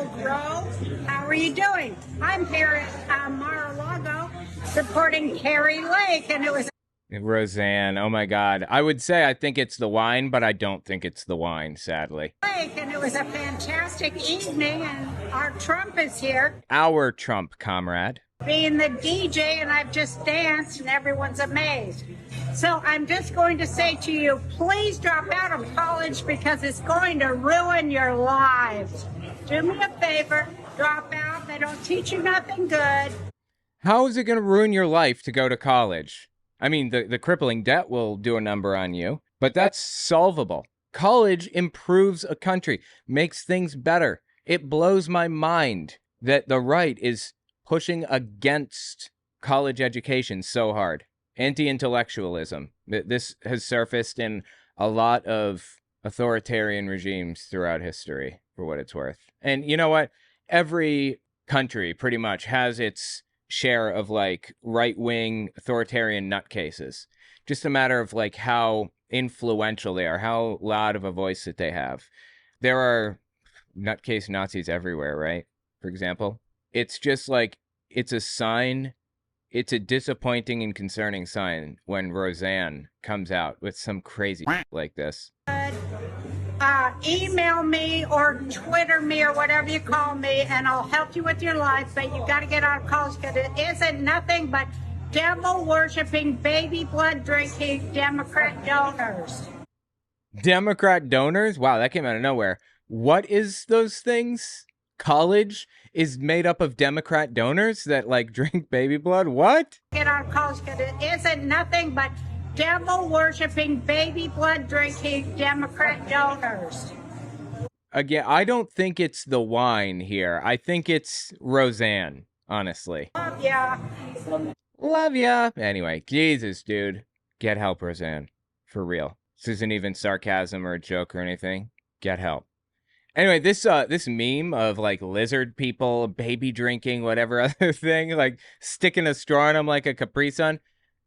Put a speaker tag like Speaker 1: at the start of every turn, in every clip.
Speaker 1: Grove. How are you doing? I'm here at Mar-a-Lago supporting Carrie Lake, and it was
Speaker 2: Roseanne, oh my God. I would say I think it's the wine, but I don't think it's the wine, sadly.
Speaker 1: Lake, and it was a fantastic evening, and our Trump is here.
Speaker 2: Our Trump comrade.
Speaker 1: Being the DJ, and I've just danced, and everyone's amazed. So I'm just going to say to you, please drop out of college because it's going to ruin your lives. Do me a favor, drop out. They don't teach you nothing good.
Speaker 2: How is it going to ruin your life to go to college? I mean, the crippling debt will do a number on you, but that's solvable. College improves a country, makes things better. It blows my mind that the right is pushing against college education so hard. Anti-intellectualism. This has surfaced in a lot of authoritarian regimes throughout history, for what it's worth. And you know what? Every country pretty much has its share of like right-wing authoritarian nutcases. Just a matter of like how influential they are, how loud of a voice that they have. There are nutcase Nazis everywhere, right? For example, it's just like, it's a sign, it's a disappointing and concerning sign when Roseanne comes out with some crazy like this.
Speaker 1: Email me or Twitter me or whatever you call me, and I'll help you with your life, but you got to get out of college because it isn't nothing but devil-worshipping, baby blood-drinking Democrat donors.
Speaker 2: Democrat donors? Wow, that came out of nowhere. What is those things? College is made up of Democrat donors that like drink baby blood? What?
Speaker 1: Get out of college because it isn't nothing but devil-worshipping, baby blood-drinking Democrat donors.
Speaker 2: Again, I don't think it's the wine here. I think it's Roseanne, honestly.
Speaker 1: Love ya.
Speaker 2: Love ya. Anyway, Jesus, dude. Get help, Roseanne. For real. This isn't even sarcasm or a joke or anything. Get help. Anyway, this meme of like lizard people, baby drinking, whatever other thing, like sticking a straw in them like a Capri Sun.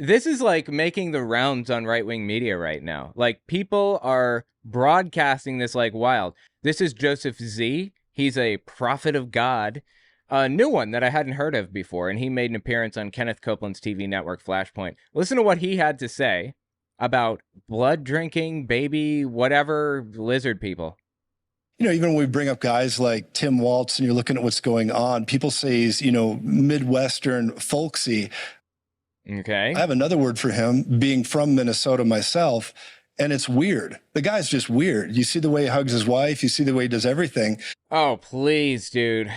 Speaker 2: This is like making the rounds on right-wing media right now. Like people are broadcasting this like wild. This is Joseph Z. He's a prophet of God. A new one that I hadn't heard of before, and he made an appearance on Kenneth Copeland's TV network Flashpoint. Listen to what he had to say about blood-drinking, baby, whatever, lizard people.
Speaker 3: You know, even when we bring up guys like Tim Waltz and you're looking at what's going on, people say he's, you know, Midwestern folksy.
Speaker 2: Okay.
Speaker 3: I have another word for him, being from Minnesota myself, and it's weird. The guy's just weird. You see the way he hugs his wife. You see the way he does everything.
Speaker 2: Oh, please, dude.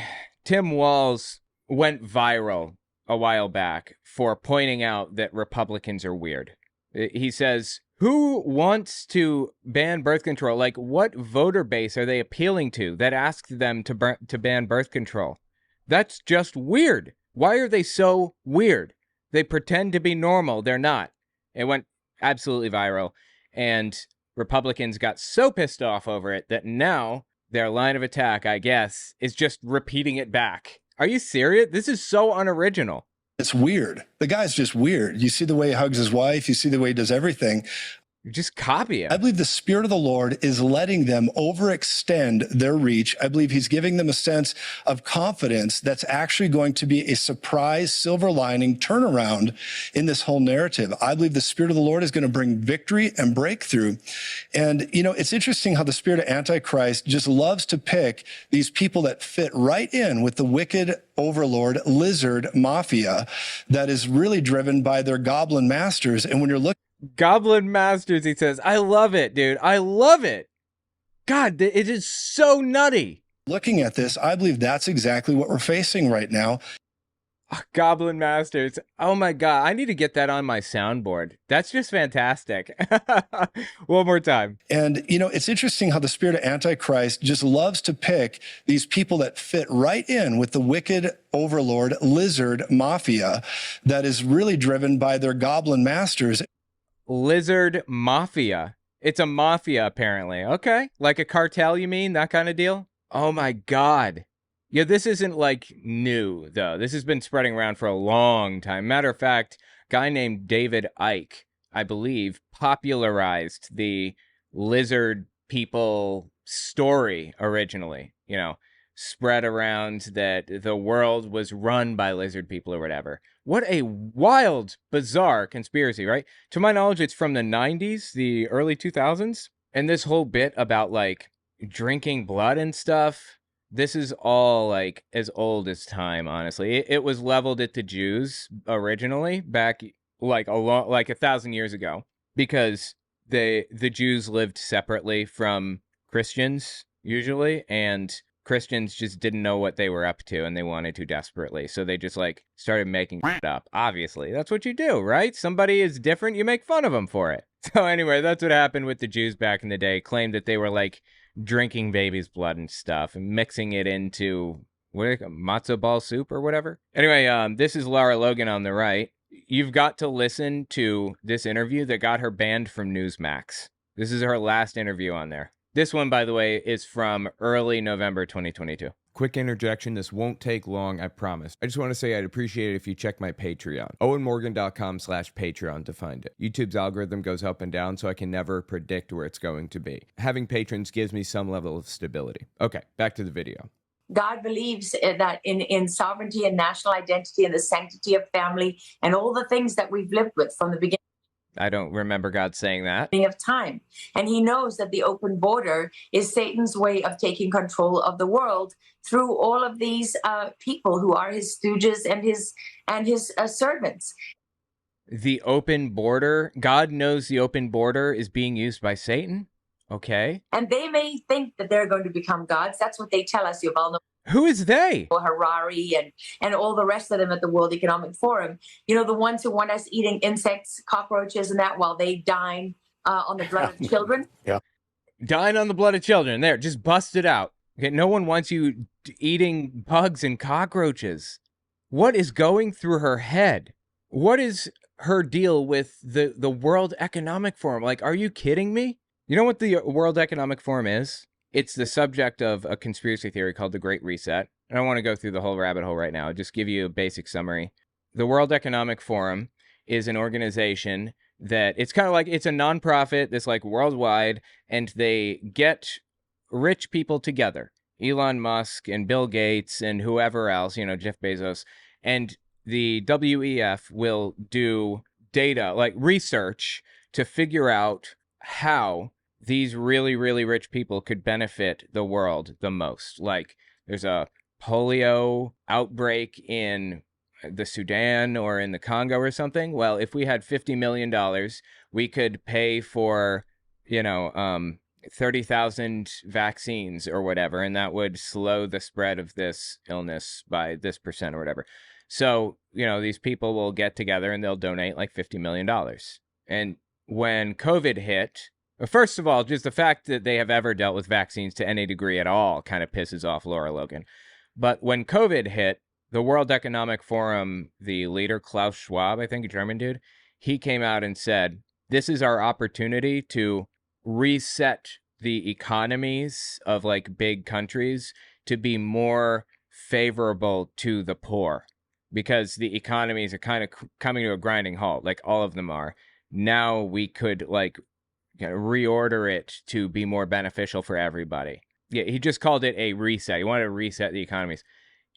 Speaker 2: Tim Walz went viral a while back for pointing out that Republicans are weird. He says, who wants to ban birth control? Like, what voter base are they appealing to that asked them to ban birth control? That's just weird. Why are they so weird? They pretend to be normal. They're not. It went absolutely viral. And Republicans got so pissed off over it that now their line of attack, I guess, is just repeating it back. Are you serious? This is so unoriginal.
Speaker 3: It's weird. The guy's just weird. You see the way he hugs his wife. You see the way he does everything.
Speaker 2: You just copy it.
Speaker 3: I believe the Spirit of the Lord is letting them overextend their reach. I believe he's giving them a sense of confidence that's actually going to be a surprise silver lining turnaround in this whole narrative. I believe the Spirit of the Lord is going to bring victory and breakthrough. And, you know, it's interesting how the spirit of Antichrist just loves to pick these people that fit right in with the wicked overlord lizard mafia that is really driven by their goblin masters. And when you're looking,
Speaker 2: Goblin Masters, he says. I love it, dude. I love it. God, it is so nutty.
Speaker 3: Looking at this, I believe that's exactly what we're facing right now.
Speaker 2: Goblin Masters. Oh my God. I need to get that on my soundboard. That's just fantastic. One more time.
Speaker 3: And, you know, it's interesting how the spirit of Antichrist just loves to pick these people that fit right in with the wicked overlord lizard mafia that is really driven by their goblin masters.
Speaker 2: Lizard mafia. It's a mafia, apparently. Okay. Like a cartel, you mean? That kind of deal? Oh my God. Yeah, this isn't like new, though. This has been spreading around for a long time. Matter of fact, a guy named David Icke, I believe, popularized the lizard people story originally, you know. spread around that the world was run by lizard people or whatever. What a wild, bizarre conspiracy, right? To my knowledge, it's from the 90s, the early 2000s. And this whole bit about like drinking blood and stuff, this is all like as old as time, honestly. It was leveled at the Jews originally back like 1,000 years ago, because the Jews lived separately from Christians usually, and Christians just didn't know what they were up to, and they wanted to desperately. So they just like started making it up. Obviously, that's what you do, right? Somebody is different, you make fun of them for it. So anyway, that's what happened with the Jews back in the day. Claimed that they were like drinking baby's blood and stuff and mixing it into matzo ball soup or whatever. Anyway, this is Lara Logan on the right. You've got to listen to this interview that got her banned from Newsmax. This is her last interview on there. This one, by the way, is from early November 2022. Quick interjection. This won't take long, I promise. I just want to say I'd appreciate it if you check my Patreon. OwenMorgan.com/Patreon to find it. YouTube's algorithm goes up and down, so I can never predict where it's going to be. Having patrons gives me some level of stability. Okay, back to the video.
Speaker 4: God believes that in sovereignty and national identity and the sanctity of family and all the things that we've lived with from the beginning.
Speaker 2: I don't remember God saying that.
Speaker 4: Of time. And he knows that the open border is Satan's way of taking control of the world through all of these people who are his stooges and his servants.
Speaker 2: The open border, God knows the open border is being used by Satan? Okay.
Speaker 4: And they may think that they're going to become gods. That's what they tell us, Yuval.
Speaker 2: Who is they?
Speaker 4: Harari and all the rest of them at the World Economic Forum. You know, the ones who want us eating insects, cockroaches, and that while they dine on the blood of children.
Speaker 3: Yeah.
Speaker 2: Dine on the blood of children. There, just bust it out. Okay, no one wants you eating bugs and cockroaches. What is going through her head? What is her deal with the World Economic Forum? Like, are you kidding me? You know what the World Economic Forum is? It's the subject of a conspiracy theory called the Great Reset. I don't want to go through the whole rabbit hole right now. I'll just give you a basic summary. The World Economic Forum is an organization that it's kind of like, it's a nonprofit that's like worldwide, and they get rich people together. Elon Musk and Bill Gates and whoever else, you know, Jeff Bezos. And the WEF will do data, like research, to figure out how these really, really rich people could benefit the world the most. Like, there's a polio outbreak in the Sudan or in the Congo or something. Well, if we had $50 million, we could pay for, 30,000 vaccines or whatever, and that would slow the spread of this illness by this percent or whatever. So, these people will get together and they'll donate like $50 million. And when COVID hit, first of all, just the fact that they have ever dealt with vaccines to any degree at all kind of pisses off Lara Logan. But when COVID hit, the World Economic Forum, the leader, Klaus Schwab, I think a German dude, he came out and said, this is our opportunity to reset the economies of like big countries to be more favorable to the poor, because the economies are kind of coming to a grinding halt, like all of them are. Now we could reorder it to be more beneficial for everybody. Yeah, he just called it a reset. He wanted to reset the economies.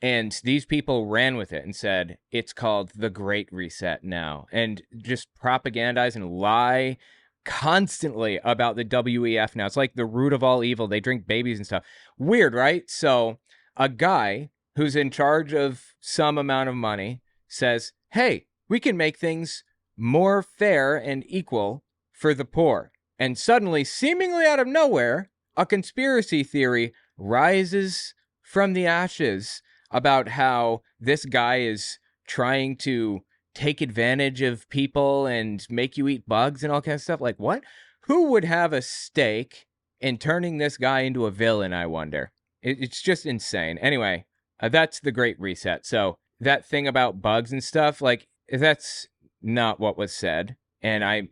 Speaker 2: And these people ran with it and said, it's called the Great Reset now. And just propagandize and lie constantly about the WEF now. It's like the root of all evil. They drink babies and stuff. Weird, right? So a guy who's in charge of some amount of money says, hey, we can make things more fair and equal for the poor. And suddenly, seemingly out of nowhere, a conspiracy theory rises from the ashes about how this guy is trying to take advantage of people and make you eat bugs and all kinds of stuff. Like, what? Who would have a stake in turning this guy into a villain, I wonder? It's just insane. Anyway, that's the Great Reset. So that thing about bugs and stuff, like, that's not what was said. And I'm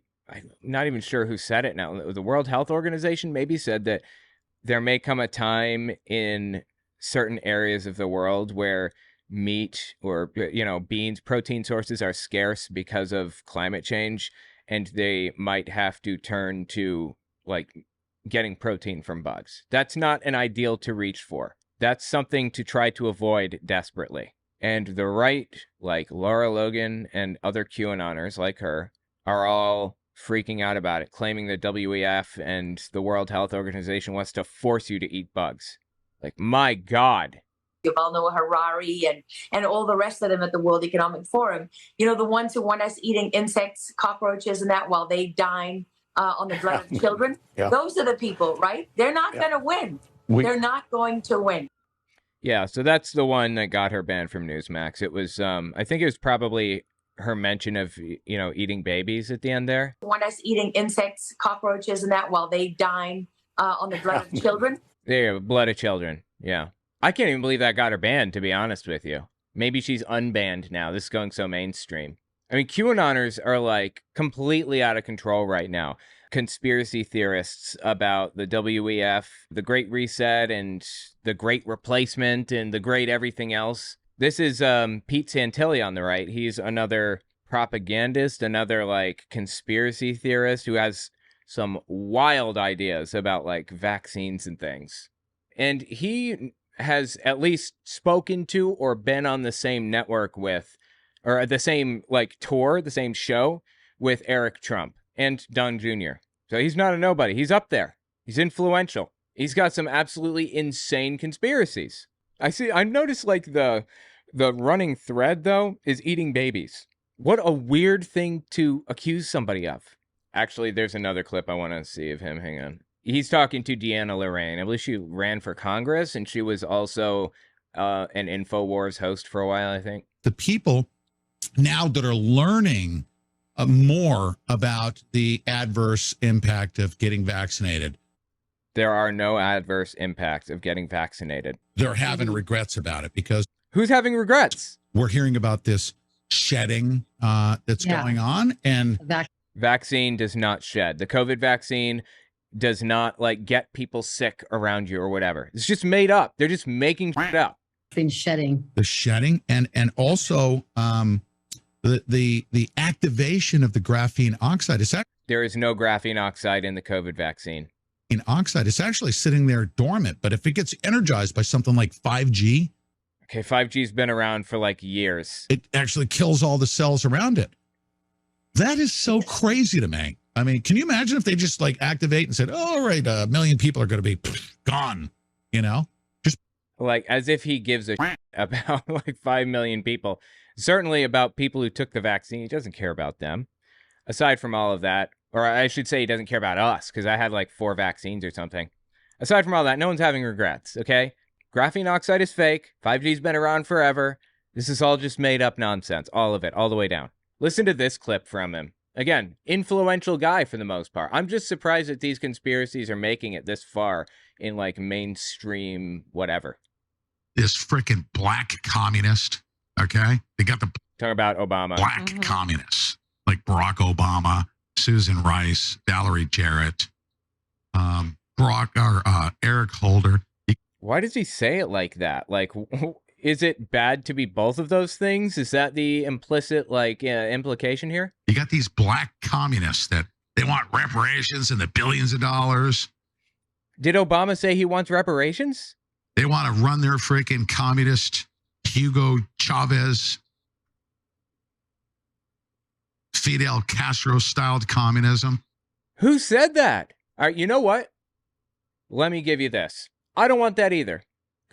Speaker 2: not even sure who said it now. The World Health Organization maybe said that there may come a time in certain areas of the world where meat or, beans, protein sources are scarce because of climate change, and they might have to turn to, like, getting protein from bugs. That's not an ideal to reach for. That's something to try to avoid desperately. And the right, like Laura Logan and other QAnoners like her, are all freaking out about it, claiming the WEF and the World Health Organization wants to force you to eat bugs. Like, my God.
Speaker 4: You all know Harari and all the rest of them at the World Economic Forum. You know, the ones who want us eating insects, cockroaches, and that while they dine on the blood of children. Yeah. Those are the people, right? They're not going to win. They're not going to win.
Speaker 2: Yeah, so that's the one that got her banned from Newsmax. It was, I think it was probably her mention of, you know, eating babies at the end there.
Speaker 4: Want us eating insects, cockroaches, and that while they dine on the blood of children.
Speaker 2: There, blood of children. Yeah. I can't even believe that got her banned, to be honest with you. Maybe she's unbanned now. This is going so mainstream. I mean, QAnoners are like completely out of control right now. Conspiracy theorists about the WEF, the Great Reset, and the Great Replacement, and the Great everything else. This is Pete Santilli on the right. He's another propagandist, another like conspiracy theorist who has some wild ideas about like vaccines and things. And he has at least spoken to or been on the same network with, or the same like tour, the same show with Eric Trump and Don Jr. So he's not a nobody. He's up there. He's influential. He's got some absolutely insane conspiracies. I noticed like the running thread though is eating babies. What a weird thing to accuse somebody of. Actually, there's another clip I want to see of him. Hang on. He's talking to Deanna Lorraine. I believe she ran for Congress, and she was also an InfoWars host for a while, I think.
Speaker 5: The people now that are learning more about the adverse impact of getting vaccinated.
Speaker 2: There are no adverse impacts of getting vaccinated.
Speaker 5: They're having regrets about it because...
Speaker 2: Who's having regrets?
Speaker 5: We're hearing about this shedding that's going on. And
Speaker 2: vaccine does not shed. The COVID vaccine does not like get people sick around you or whatever. It's just made up. They're just making shit up.
Speaker 6: Been shedding.
Speaker 5: The shedding and also the activation of the graphene oxide.
Speaker 2: There is no graphene oxide in the COVID vaccine.
Speaker 5: Oxide, it's actually sitting there dormant, but if it gets energized by something like 5G.
Speaker 2: Okay, 5G's been around for like years.
Speaker 5: It actually kills all the cells around it. That is so crazy to me. I mean, can you imagine if they just like activate and said, oh, all right, 1 million people are going to be gone, you know? Just
Speaker 2: like as if he gives a shit about like 5 million people. Certainly about people who took the vaccine. He doesn't care about them. Aside from all of that, or I should say he doesn't care about us because I had like 4 vaccines or something. Aside from all that, no one's having regrets, okay? Graphene oxide is fake. 5G's been around forever. This is all just made up nonsense. All of it, all the way down. Listen to this clip from him. Again, influential guy for the most part. I'm just surprised that these conspiracies are making it this far in like mainstream whatever.
Speaker 5: This freaking black communist, okay? They got the...
Speaker 2: Talking about Obama.
Speaker 5: Black communists, like Barack Obama, Susan Rice, Valerie Jarrett, Eric Holder.
Speaker 2: Why does he say it like that? Like... Is it bad to be both of those things? Is that the implicit, like, implication here?
Speaker 5: You got these black communists that they want reparations and the billions of dollars.
Speaker 2: Did Obama say he wants reparations?
Speaker 5: They want to run their freaking communist Hugo Chavez, Fidel Castro-styled communism.
Speaker 2: Who said that? All right, you know what? Let me give you this. I don't want that either,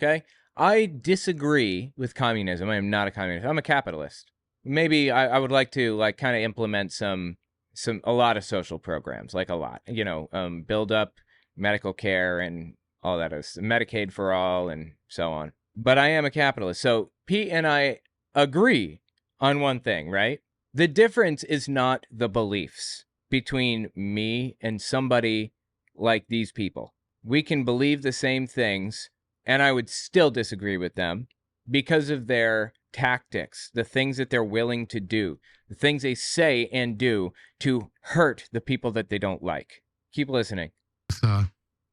Speaker 2: okay? I disagree with communism. I am not a communist. I'm a capitalist. Maybe I would like to like kind of implement a lot of social programs, like a lot, you know, build up medical care and all that, Medicaid for all and so on. But I am a capitalist. So Pete and I agree on one thing, right? The difference is not the beliefs between me and somebody like these people. We can believe the same things, and I would still disagree with them because of their tactics, the things that they're willing to do, the things they say and do to hurt the people that they don't like. Keep listening.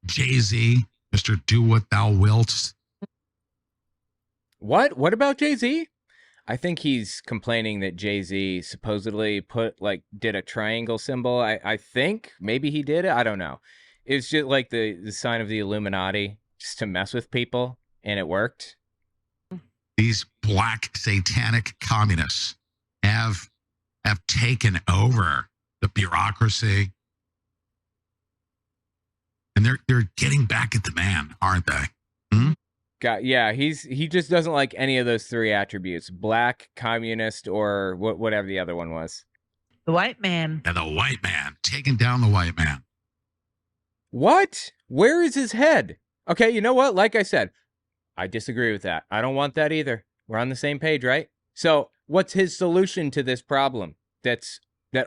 Speaker 5: Jay-Z, Mr. Do What Thou Wilt.
Speaker 2: What? What about Jay-Z? I think he's complaining that Jay-Z supposedly did a triangle symbol. I think maybe he did it. I don't know. It's just like the sign of the Illuminati, just to mess with people And it worked?
Speaker 5: These black satanic communists have taken over the bureaucracy. And they're getting back at the man, aren't they?
Speaker 2: Yeah, he just doesn't like any of those three attributes: black, communist, or whatever the other one was.
Speaker 6: The white man.
Speaker 5: And the white man, taking down the white man.
Speaker 2: What? Where is his head? Okay, you know what? Like I said, I disagree with that. I don't want that either. We're on the same page, right? So what's his solution to this problem that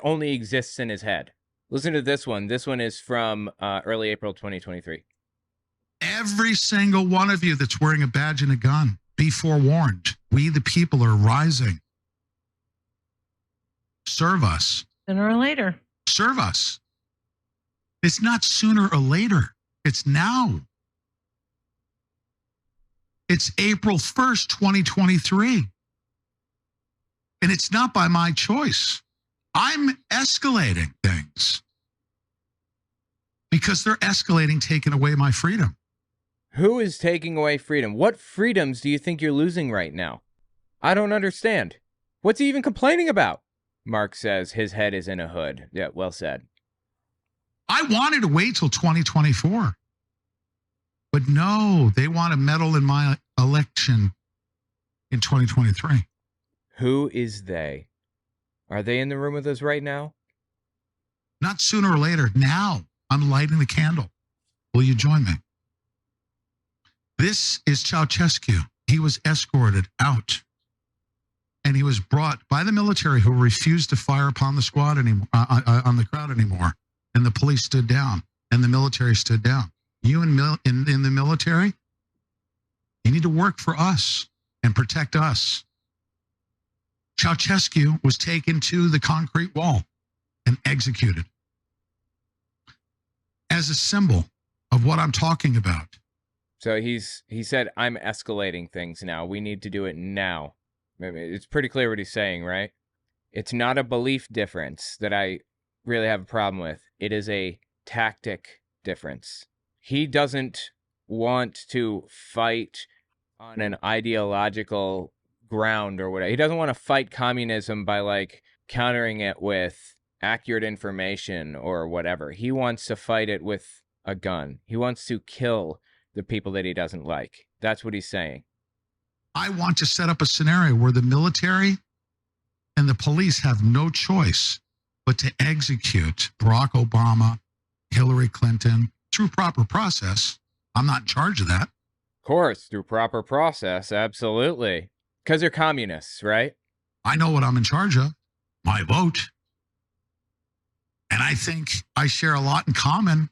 Speaker 2: only exists in his head? Listen to this one. This one is from early April 2023.
Speaker 5: Every single one of you that's wearing a badge and a gun, be forewarned. We, the people, are rising. Serve us.
Speaker 6: Sooner or later.
Speaker 5: Serve us. It's not sooner or later. It's now. It's April 1st, 2023. And it's not by my choice. I'm escalating things because they're escalating, taking away my freedom.
Speaker 2: Who is taking away freedom? What freedoms do you think you're losing right now? I don't understand. What's he even complaining about? Mark says his head is in a hood. Yeah, well said.
Speaker 5: I wanted to wait till 2024. But no, they want to meddle in my election in 2023.
Speaker 2: Who is they? Are they in the room with us right now?
Speaker 5: Not sooner or later. Now I'm lighting the candle. Will you join me? This is Ceausescu. He was escorted out. And he was brought by the military, who refused to fire upon the squad anymore, on the crowd anymore. And the police stood down, and the military stood down. You in the military, you need to work for us and protect us. Ceausescu was taken to the concrete wall and executed as a symbol of what I'm talking about.
Speaker 2: So he said, I'm escalating things now. We need to do it now. It's pretty clear what he's saying, right? It's not a belief difference that I really have a problem with. It is a tactic difference. He doesn't want to fight on an ideological ground or whatever. He doesn't want to fight communism by like countering it with accurate information or whatever. He wants to fight it with a gun. He wants to kill the people that he doesn't like. That's what he's saying.
Speaker 5: I want to set up a scenario where the military and the police have no choice but to execute Barack Obama, Hillary Clinton through proper process. I'm not in charge of that.
Speaker 2: Of course, through proper process. Absolutely. Because they're communists, right?
Speaker 5: I know what I'm in charge of. My vote. And I think I share a lot in common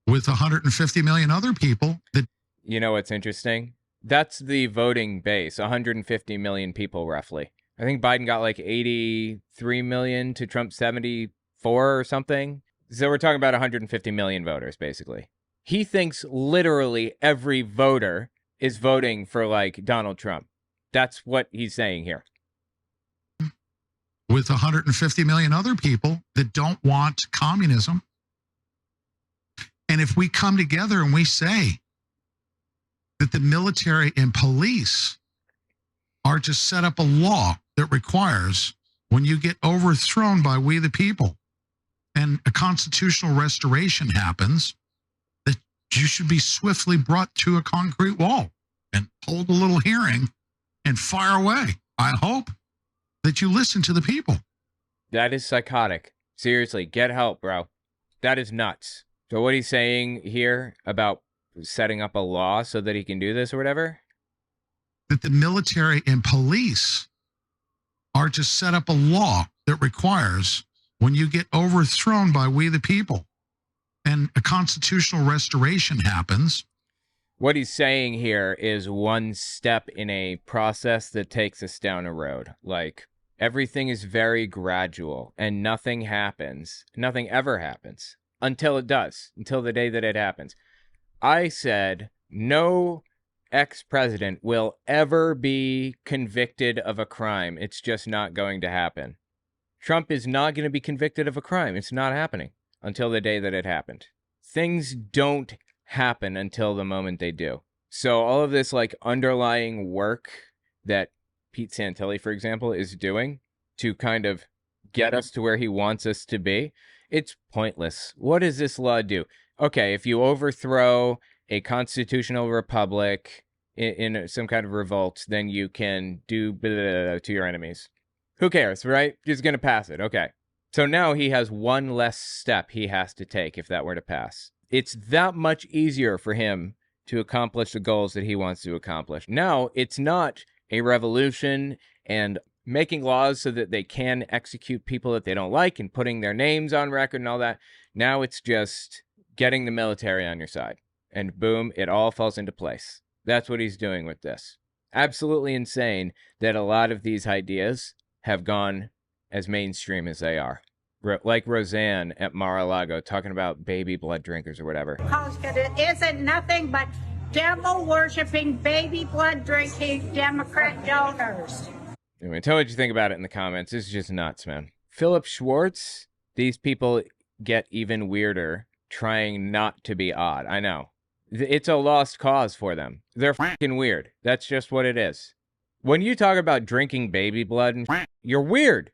Speaker 5: with 150 million other people. That,
Speaker 2: you know what's interesting? That's the voting base, 150 million people roughly. I think Biden got like 83 million to Trump 74 or something. So we're talking about 150 million voters, basically. He thinks literally every voter is voting for like Donald Trump. That's what he's saying here.
Speaker 5: With 150 million other people that don't want communism. And if we come together and we say that the military and police are to set up a law that requires, when you get overthrown by we the people and a constitutional restoration happens, that you should be swiftly brought to a concrete wall and hold a little hearing and fire away. I hope that you listen to the people.
Speaker 2: That is psychotic. Seriously, get help, bro. That is nuts. So what he's saying here about setting up a law so that he can do this or whatever?
Speaker 5: That the military and police are to set up a law that requires, when you get overthrown by we the people and a constitutional restoration happens.
Speaker 2: What he's saying here is one step in a process that takes us down a road. Like, everything is very gradual and nothing happens. Nothing ever happens until it does, until the day that it happens. I said no ex-president will ever be convicted of a crime. It's just not going to happen. Trump is not going to be convicted of a crime. It's not happening until the day that it happened. Things don't happen until the moment they do. So all of this like underlying work that Pete Santilli, for example, is doing to kind of get us to where he wants us to be, it's pointless. What does this law do? Okay, if you overthrow a constitutional republic in some kind of revolt, then you can do to your enemies. Who cares, right? Just going to pass it. Okay. So now he has one less step he has to take if that were to pass. It's that much easier for him to accomplish the goals that he wants to accomplish. Now, it's not a revolution and making laws so that they can execute people that they don't like and putting their names on record and all that. Now it's just getting the military on your side. And boom, it all falls into place. That's what he's doing with this. Absolutely insane that a lot of these ideas have gone as mainstream as they are. Like Roseanne at Mar-a-Lago talking about baby blood drinkers or whatever.
Speaker 1: It isn't nothing but devil-worshipping, baby blood-drinking Democrat donors.
Speaker 2: Anyway, tell me what you think about it in the comments. This is just nuts, man. Philip Schwartz, these people get even weirder trying not to be odd. I know. It's a lost cause for them. They're fucking weird. That's just what it is. When you talk about drinking baby blood, you're weird.